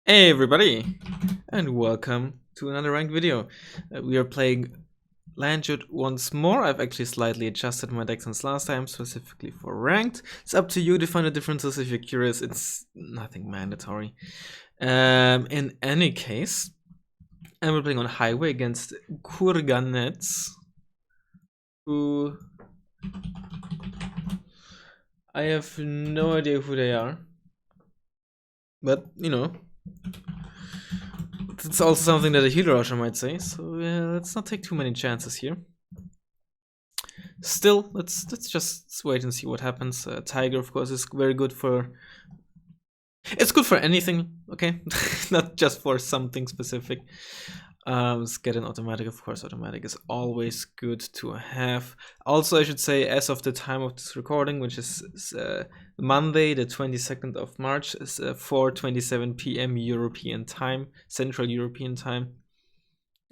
Hey everybody, and welcome to another ranked video. We are playing Landjut once more. I've actually slightly adjusted my deck since last time, specifically for ranked. It's up to you to find the differences if you're curious. It's nothing mandatory. In any case, and we're playing on Highway against Kurganets, who I have no idea who they are, but you know. It's also something that a healer rusher might say, so let's not take too many chances here. Still, let's just wait and see what happens. Tiger, of course, is very good for... It's good for anything, okay? Not just for something specific. Let's get an automatic, of course. Automatic is always good to have. Also, I should say, as of the time of this recording, which is Monday, the 22nd of March, is 4:27 p.m. European time, Central European time.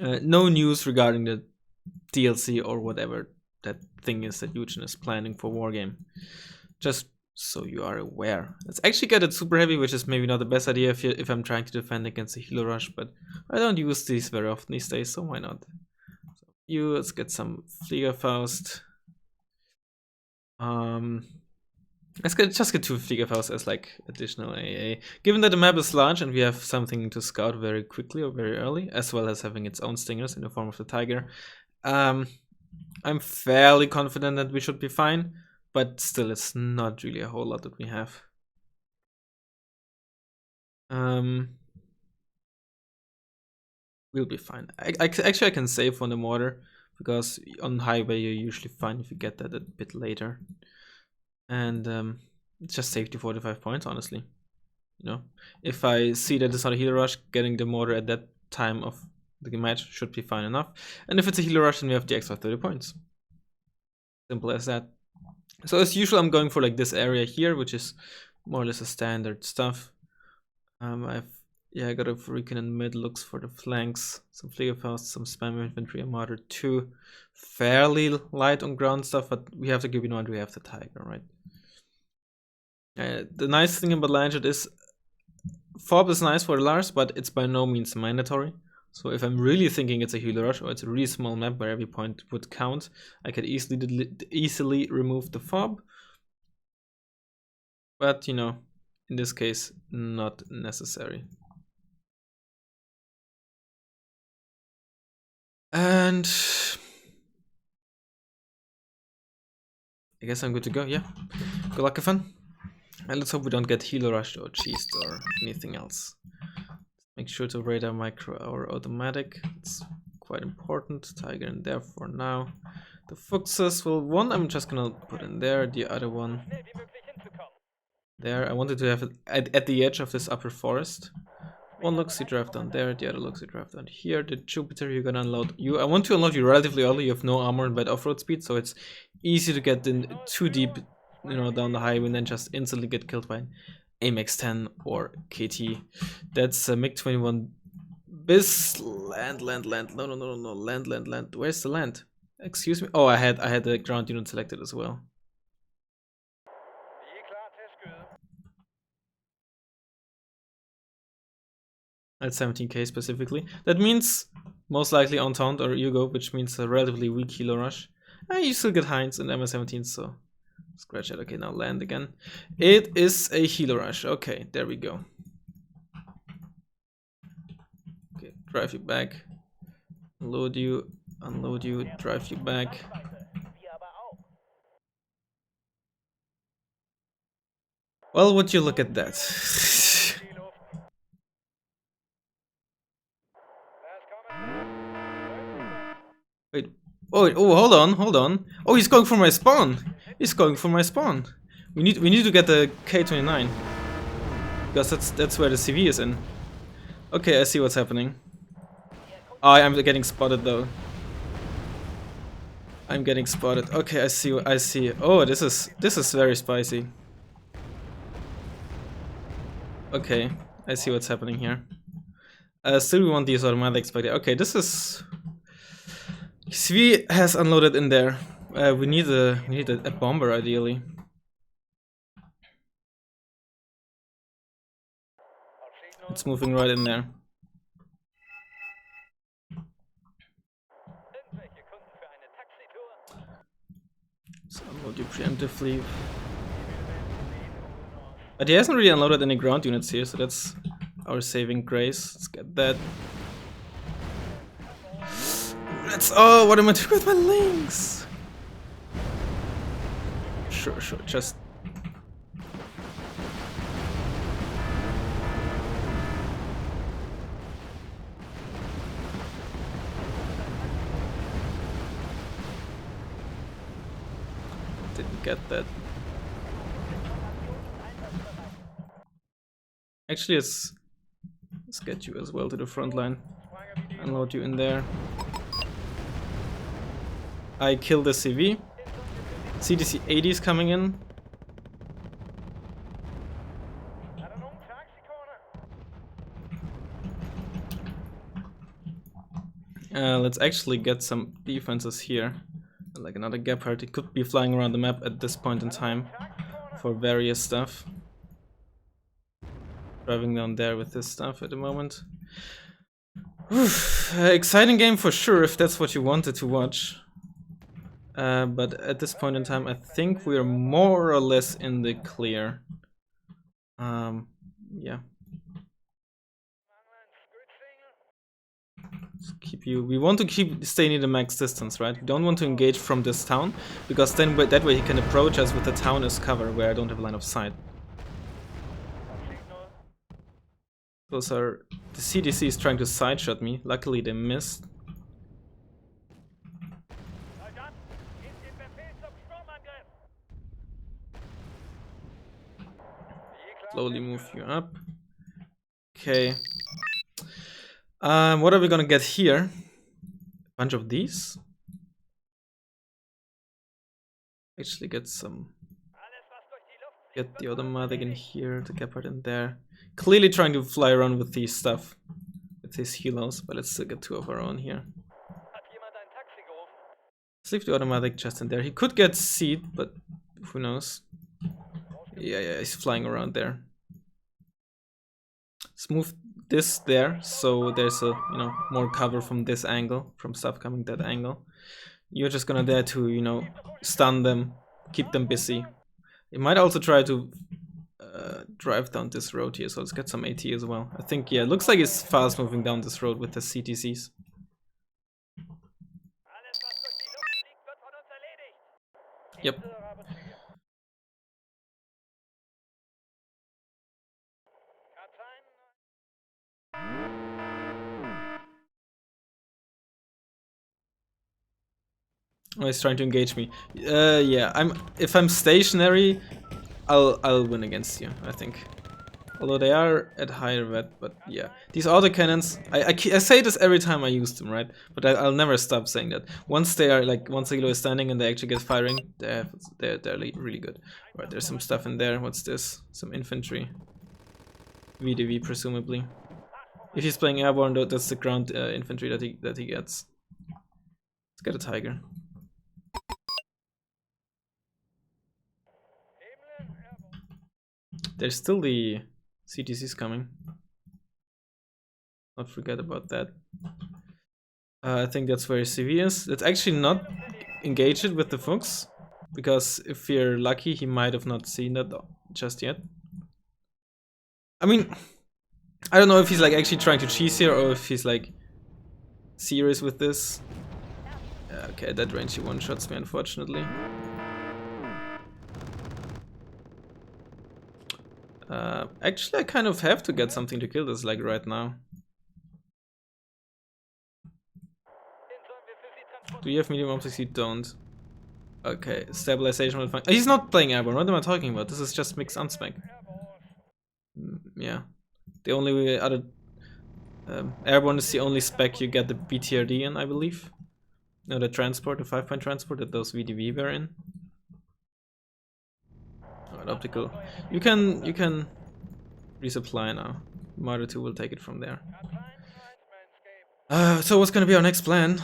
No news regarding the DLC or whatever that thing is that Eugen is planning for Wargame. Just so you are aware. Let's actually get it super heavy, which is maybe not the best idea if I'm trying to defend against a healer rush, but I don't use these very often these days, so why not? So let's get some Fliegerfaust. Let's just get two Fliegerfaust as like additional AA. Given that the map is large and we have something to scout very quickly or very early, as well as having its own stingers in the form of the tiger, I'm fairly confident that we should be fine. But still, it's not really a whole lot that we have. We'll be fine. Actually, I can save on the mortar, because on highway you're usually fine if you get that a bit later. And it's just safety 45 points, honestly. You know, if I see that it's not a healer rush, getting the mortar at that time of the match should be fine enough. And if it's a healer rush, then we have the extra 30 points. Simple as that. So as usual, I'm going for like this area here, which is more or less a standard stuff. I got a Freakin in mid, looks for the flanks, some Fliegerfaust, some spam infantry, a martyr 2. Fairly light on ground stuff, but we have the Gibino and we have the Tiger, right? The nice thing about Landjut is Fob is nice for Lars, but it's by no means mandatory. So if I'm really thinking it's a healer rush or it's a really small map where every point would count, I could easily remove the fob. But, you know, in this case, not necessary. And I guess I'm good to go, yeah. Good luck, fun. And let's hope we don't get healer rushed or cheesed or anything else. Make sure to radar micro our automatic. It's quite important. Tiger in there for now. The Fuchses will one I'm just gonna put in there, the other one there. I wanted to have it at the edge of this upper forest. One Luxie draft down there, the other Luxie draft down here. The Jupiter you're gonna unload you. I want to unload you relatively early. You have no armor and bad off-road speed, so it's easy to get in too deep, you know, down the highway and then just instantly get killed by an AMX-10 or KT. That's MiG-21 bis land. No, land. Where's the land? Excuse me. Oh, I had the ground unit selected as well. At 17k specifically. That means most likely on taunt or Hugo, which means a relatively weak healer rush. You still get Heinz and MS-17, so scratch that. Okay, now land again. It is a healer rush. Okay, there we go. Okay, drive you back. Unload you, drive you back. Well, would you look at that? Wait. Oh, hold on. Oh, he's going for my spawn. We need to get the K29. Because that's where the CV is in. Okay, I see what's happening. Oh, I'm getting spotted though. I'm getting spotted. Okay, I see. Oh, this is very spicy. Okay, I see what's happening here. Still we want these automatics, but okay, this is... CV has unloaded in there. We need a bomber ideally. It's moving right in there. So unload you preemptively. But he hasn't really unloaded any ground units here, so that's our saving grace. Let's get that. Oh, what am I doing with my links? Sure, just... Didn't get that. Actually, let's get you as well to the front line. Unload you in there. I kill the CV. CDC 80 is coming in. Let's actually get some defenses here. Like another Gepard. He could be flying around the map at this point in time for various stuff. Driving down there with this stuff at the moment. Exciting game for sure if that's what you wanted to watch. But at this point in time, I think we're more or less in the clear. Yeah. We want to stay near the max distance, right? We don't want to engage from this town, because then that way he can approach us with the town as cover, where I don't have a line of sight. Those are... The CDC is trying to sideshot me. Luckily they missed. Slowly move you up. Okay. What are we gonna get here? A bunch of these? Actually get some... Get the automatic in here, the Gepard in there. Clearly trying to fly around with these stuff. With these helos, but let's still get two of our own here. Let's leave the automatic just in there. He could get seed, but who knows? Yeah, he's flying around there. Let's move this there, so there's a, more cover from this angle, from stuff coming that angle. You're just gonna dare to, stun them, keep them busy. You might also try to drive down this road here, so let's get some AT as well. I think, yeah, it looks like it's fast moving down this road with the CTCs. Yep. Oh, he's trying to engage me. Yeah, if I'm stationary, I'll win against you, I think. Although they are at higher vet, but yeah. These autocannons, I say this every time I use them, right? But I'll never stop saying that. Once they are, once a helo is standing and they actually get firing, they're really good. Right, there's some stuff in there. What's this? Some infantry. VDV, presumably. If he's playing airborne, though, that's the ground infantry that he gets. Let's get a Tiger. There's still the CTCs coming. Not forget about that. I think that's where CV is. Let's actually not engage it with the Fuchs, because if we're lucky, he might have not seen that just yet. I mean, I don't know if he's actually trying to cheese here, or if he's serious with this. Okay, at that range he one-shots me, unfortunately. Actually, I kind of have to get something to kill this right now. Do you have medium optics? You don't. Okay, stabilization will find. He's not playing airborne. What am I talking about? This is just mixed unspec. Yeah. The only other airborne is the only spec you get the BTRD in, I believe. No, the transport, the 5-point transport that those VDV were in. Alright, optical. You can resupply now. Marder 2 will take it from there. So what's gonna be our next plan?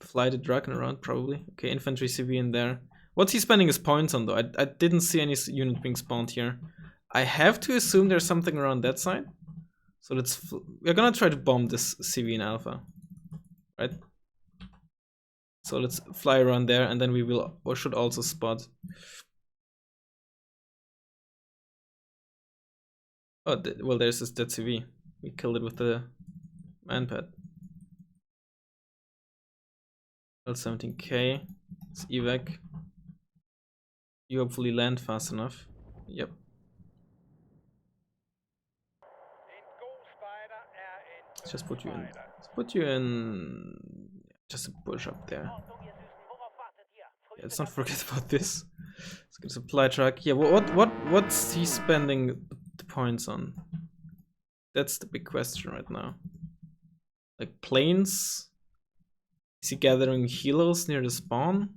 Fly the Dragon around, probably. Okay, infantry CV in there. What's he spending his points on, though? I didn't see any unit being spawned here. I have to assume there's something around that side. So we're gonna try to bomb this CV in Alpha, right? So let's fly around there, and then we will or should also spot. Oh, well, there's this dead CV. We killed it with the manpad. L17K. It's evac. You hopefully land fast enough. Yep. Let's just put you in. Let's put you in. Just a push up there. Yeah, let's not forget about this. Let's get a supply truck. Yeah, what's he spending the points on? That's the big question right now. Like planes? Is he gathering helos near the spawn?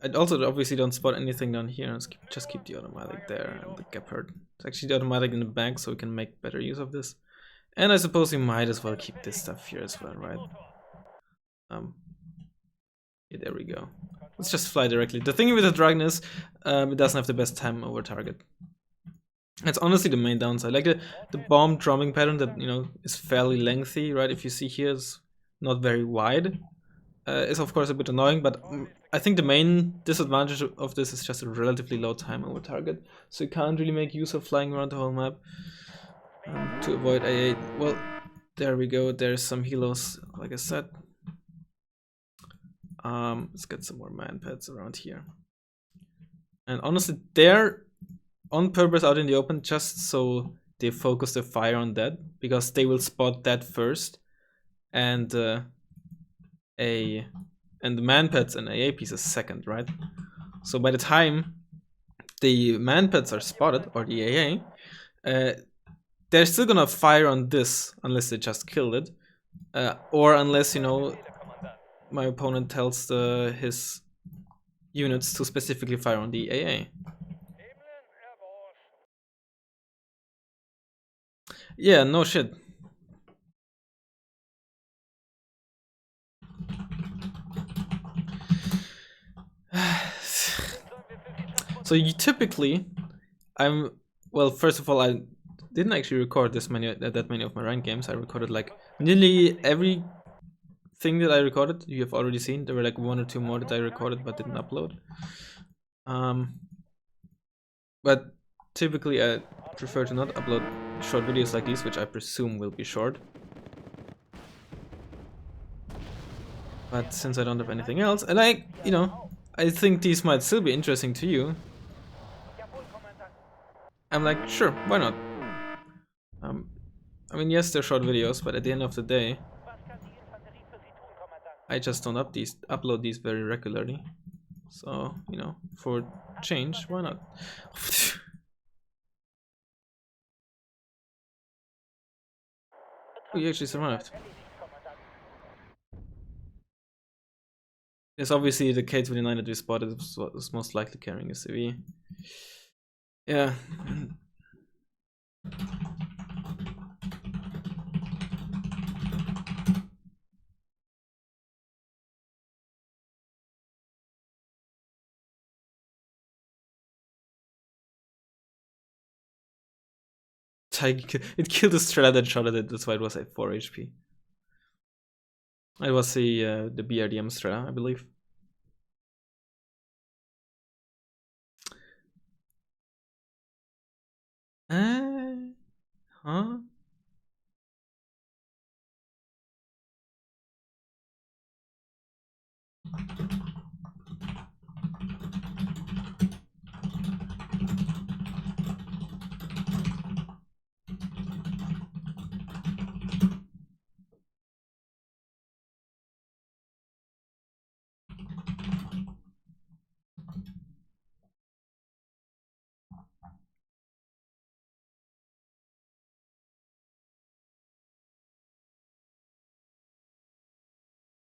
I also obviously don't spot anything down here. Let's just keep the automatic there and the Gepard. It's actually the automatic in the back, so we can make better use of this. And I suppose we might as well keep this stuff here as well, right? Yeah, there we go. Let's just fly directly. The thing with the Dragon is, it doesn't have the best time over target. That's honestly the main downside. Like the bomb drumming pattern that, you know, is fairly lengthy, right? If you see here, is not very wide. Is of course a bit annoying, but I think the main disadvantage of this is just a relatively low time over target. So you can't really make use of flying around the whole map to avoid AA. Well, there we go. There's some helos, like I said. Let's get some more manpads around here. And honestly, they're on purpose out in the open just so they focus their fire on that, because they will spot that first, and the manpads and AA pieces second, right? So by the time the manpads are spotted, or the AA, they're still gonna fire on this unless they just killed it, or unless, you know, my opponent tells his units to specifically fire on the AA. Yeah, no shit. So you typically, well, first of all, I didn't actually record that many of my ranked games. I recorded like nearly every thing that I recorded. You have already seen. There were like 1 or 2 more that I recorded but didn't upload. But typically I prefer to not upload short videos like these, which I presume will be short. But since I don't have anything else, and you know, I think these might still be interesting to you, I'm like, sure, why not? I mean, yes, they're short videos, but at the end of the day, I just don't upload these very regularly. So, you know, for change, why not? Oh, you actually survived. Yes, obviously the K-29 that we spotted was most likely carrying a CV. Yeah. It killed the Strela and shot at it, that's why it was at 4 HP. It was the BRDM Strela, I believe. Huh?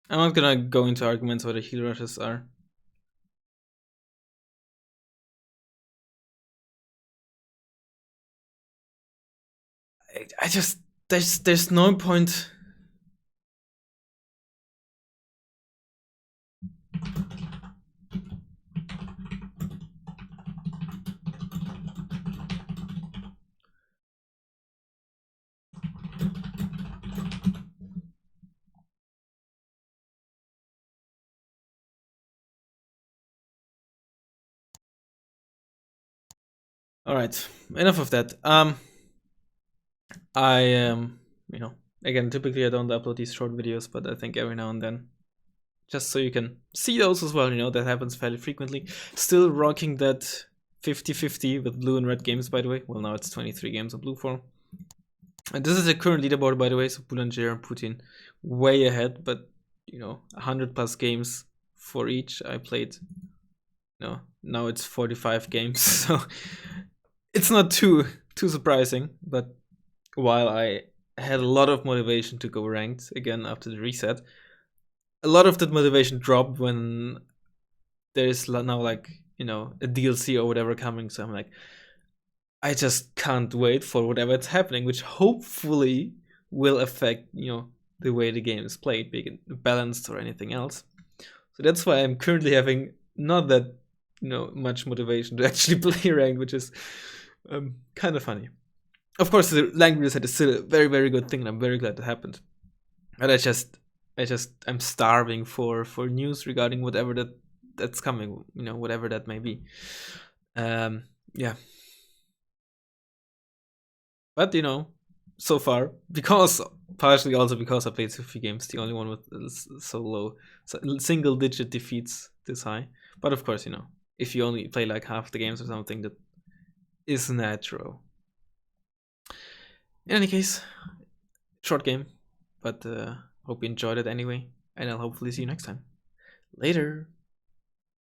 I'm not gonna go into arguments what the heal rushes are. I just there's no point. All right, enough of that. I you know, again, typically I don't upload these short videos, but I think every now and then, just so you can see those as well, you know, that happens fairly frequently. Still rocking that 50-50 with blue and red games, by the way. Well, now it's 23 games of blue form. And this is the current leaderboard, by the way, so Boulanger and Putin way ahead, but, you know, 100 plus games for each. I played, you know, now it's 45 games, so it's not too surprising, but while I had a lot of motivation to go ranked again after the reset, a lot of that motivation dropped when there's now, like, you know, a DLC or whatever coming. So I'm like, I just can't wait for whatever's happening, which hopefully will affect, you know, the way the game is played, be it balanced or anything else. So that's why I'm currently having not that, you know, much motivation to actually play ranked, which is kind of funny. Of course, the language reset is still a very, very good thing, and I'm very glad it happened. But I'm starving for news regarding whatever that's coming, you know, whatever that may be. Yeah. But, you know, so far, partially also because I played so few games, the only one with so low, single digit defeats this high. But of course, you know, if you only play like half the games or something, that is natural. In any case, short game, but hope you enjoyed it anyway, and I'll hopefully see you next time. Later!